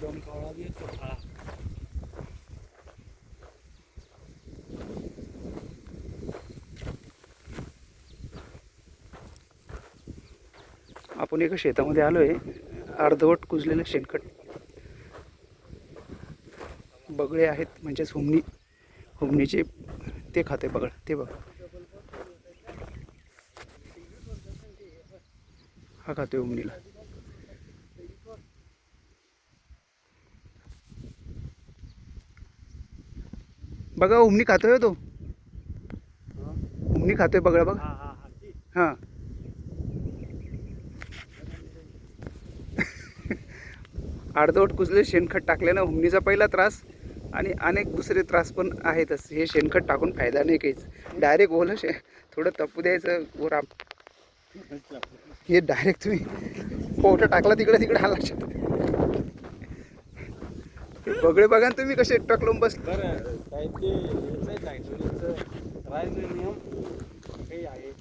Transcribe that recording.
दम कावळा बी येतो काळा. आपण एका शेतामध्ये आलोय. अर्धवट कुजलेलं शेणखत. बगळे आहेत म्हणजेच हुमणीचे ते खाते बगळ. ते बघ, हा खातोय हुमणीला. बघा हुमणी खातोय तो. हुमणी खातोय बगळा बघ. हा अर्धवट कुजले शेणखत टाकल्यानं हुमणीचा पहिला त्रास आणि अनेक दुसरे त्रास पण आहेतच. हे शेणखत टाकून फायदा नाही काहीच. डायरेक्ट ओलं थोडं तपू द्यायचं वर. हे डायरेक्ट तुम्ही पोटा टाकला तिकडे तिकडे आला लक्षात. बगळे बघा तुम्ही कसे टकलून बस. बरं काय ते नियम काही आहे.